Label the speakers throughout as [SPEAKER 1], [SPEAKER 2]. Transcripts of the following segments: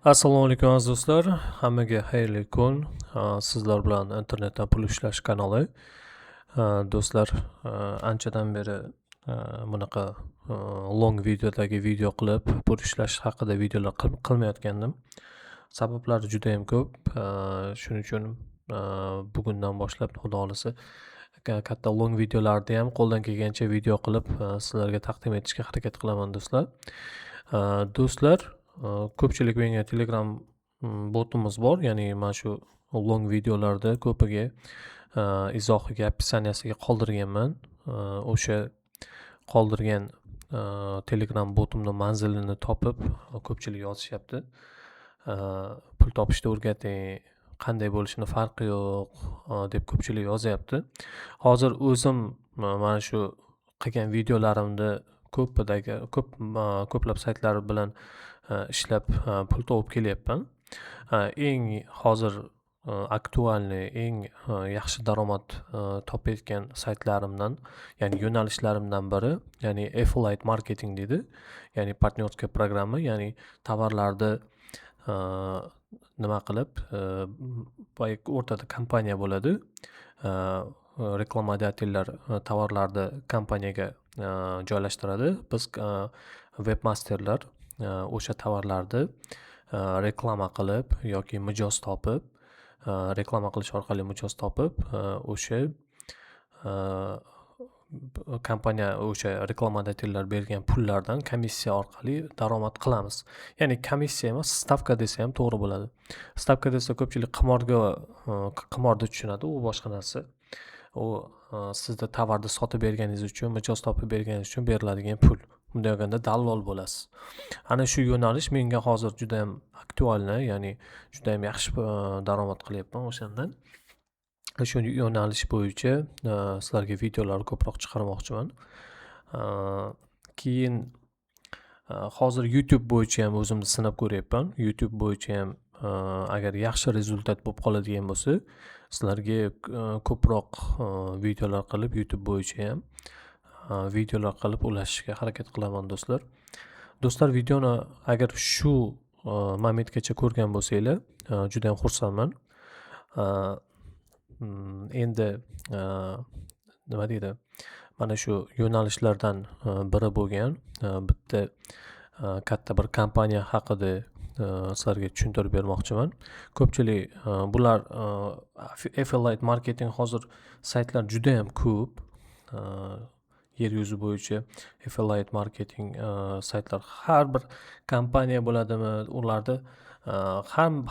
[SPEAKER 1] Assalomu alaykum aziz do'stlar, hammaga xayrli kun. Sizlar bilan internetdan pul ishlash kanali. Do'stlar, anchadan beri bunaqa long videodagi video qilib pul ishlash haqida videolar qilmayotgandim. Sabablari juda ham ko'p. Shuning uchun bugundan boshlab xudo xohlasa katta long videolarni ham qo'ldan kelgancha video qilib sizlarga taqdim etishga harakat qilaman do'stlar. Do'stlar, ko'pchilik menga Telegram botimiz bor, ya'ni mana shu long videolarda ko'piga izohiga, описаниясiga qoldirganman. O'sha qoldirgan Telegram botimni manzilini topib ko'pchilik yozishyapti. Pul topishni o'rgating, qanday bo'lishini farqi yo'q deb ko'pchilik yozyapti. Hozir o'zim mana shu qilgan videolarimni ko'plab saytlar bilan ishlab pul topib kelyapman. Eng hozir aktualniy, eng yaxshi daromad topayotgan saytlarimdan, ya'ni yo'nalishlarimdan biri, ya'ni affiliate marketing deydi. Ya'ni partnyorskiy programma, ya'ni tovarlarni nima qilib, o'rtada kompaniya bo'ladi. Reklamadatellar tovarlarni kompaniyaga joylashtiradi. Biz webmasterlar o'sha tovarlarni reklama qilib yoki mijoz topib, reklama qilish orqali mijoz topib, o'sha kompaniya o'sha reklamadatellar bergan pullardan komissiya orqali daromad qilamiz. Ya'ni komissiya emas, stavka desa ham to'g'ri bo'ladi. Stavka desa ko'pchilik qimorni tushunadi, u boshqa narsa. U sizda tovarni sotib berganingiz uchun, mijoz topib berganingiz uchun beriladigan pul. Bunday olganda dallol bo'lasiz. Ana shu yo'nalish menga hozir juda ham aktualni, ya'ni juda ham yaxshi daromad qilyapman o'shandan. Shu yo'nalish bo'yicha sizlarga videolar ko'proq chiqarmoqchiman. Keyin hozir YouTube bo'yicha ham o'zimni sinab ko'ryapman. YouTube bo'yicha ham agar yaxshi rezultat bo'lib qoladigan bo'lsa, sizlarga ko'proq videolar qilib YouTube bo'yicha ham videolar qilib ulashishga harakat qilaman do'stlar. Do'stlar, videoni agar shu momentgacha ko'rgan bo'lsanglar, juda ham xursandman. Endi nima deydi? Mana shu yo'nalishlardan biri bo'lgan bitta katta bir kompaniya haqida sizlarga tushuntirib bermoqchiman. Ko'pchilik bular affiliate marketing, hozir saytlar juda ham ko'p. Yer yuzi bo'yicha affiliate marketing saytlar, har bir kompaniya bo'ladimi, ularda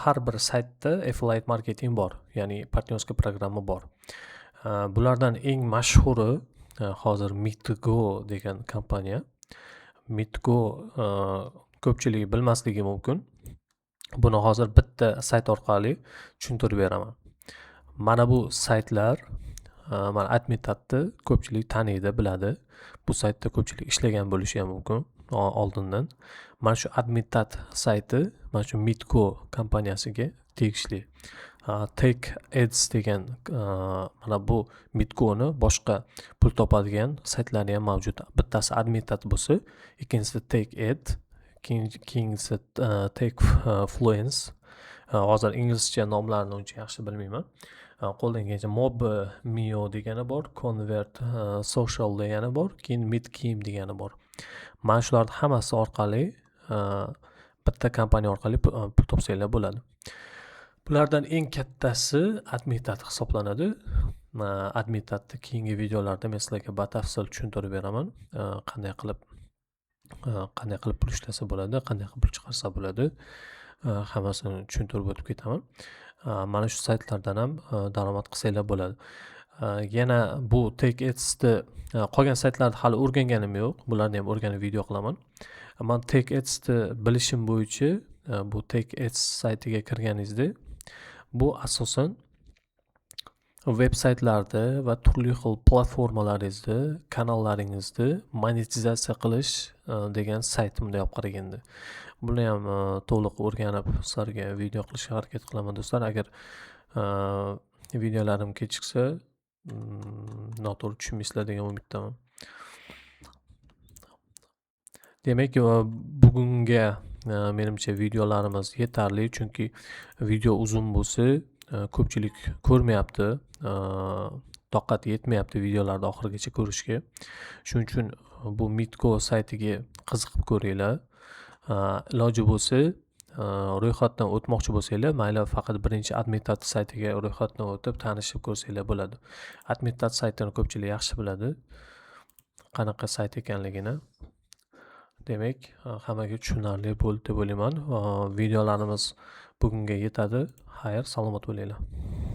[SPEAKER 1] har bir saytda affiliate marketing bor, ya'ni partnyorskiy programma bor. Bulardan eng mashhuri hozir Mitgo degan kompaniya. Mitgo ko'pchilik bilmasligi mumkin. Buni hozir bitta sayt orqali tushuntirib beraman. Mana bu saytlar, mana Admitatni ko'pchilik taniydi, biladi. Bu saytda ko'pchilik ishlagan bo'lishi ham mumkin oldindan. Mana shu Admitat sayti mana shu Mitgo kompaniyasiga tegishli. Take Ads degan mana bu Mitgoni boshqa pul topadigan saytlari ham mavjud. Bittasi Admitat bo'lsa, ikkinchisi Take Ad, keyingisi Take Fluence. Hozir inglizcha nomlarini uncha yaxshi bilmayman. Qo'ldan kelgancha Mob.mio degani bor, Convert Social degani bor, keyin Midkeem degani bor. Mana shularning hammasi orqali bitta kompaniya orqali pul topsanglar bo'ladi. Bulardan eng kattasi Admitat hisoblanadi. Admitatni keyingi videolarda men sizlarga batafsil tushuntirib beraman. Qanday qilib pul ishlasa bo'ladi, qanday qilib pul chiqarsa bo'ladi. Hammasini tushuntirib o'tib ketaman. Mana shu saytlardan ham daromad qilsanglar bo'ladi. Yana bu Take Ads'ni qolgan saytlarni hali o'rganganim yo'q. Bularni ham o'rganib video qilaman. Men Take Ads'ni bilishim bo'yicha bu Take Ads saytiga kirganingizda, bu asosan veb-saytlarda va turli xil platformalaringizda kanallaringizni monetizatsiya qilish degan sayt, bunday olib qaraganda. Buni ham to'liq o'rganib sizlarga video qilishga harakat qilaman do'stlar. Agar videolarim kechiksa, noto'g'ri tushunmaysizlar degan umiddaman. Demak, bugunga menimcha videolarimiz yetarli, chunki video uzun bo'lsa ko'pchilik ko'rmayapti, toqat yetmayapti videolarni oxirigacha ko'rishga. Shuning uchun bu Mitko saytiga qiziqib ko'ringlar. Iloji bo'lsa ro'yxatdan o'tmoqchi bo'lsanglar, mayli faqat birinchi Admitat saytiga ro'yxatdan o'tib tanishib ko'rsanglar bo'ladi. Admitat saytini ko'pchilik yaxshi biladi, qanaqa sayt ekanligini. Demak, hammaga tushunarli bo'ldi deb o'ylayman. Videolarimiz bugunga yetadi. Xayr, salomat bo'linglar.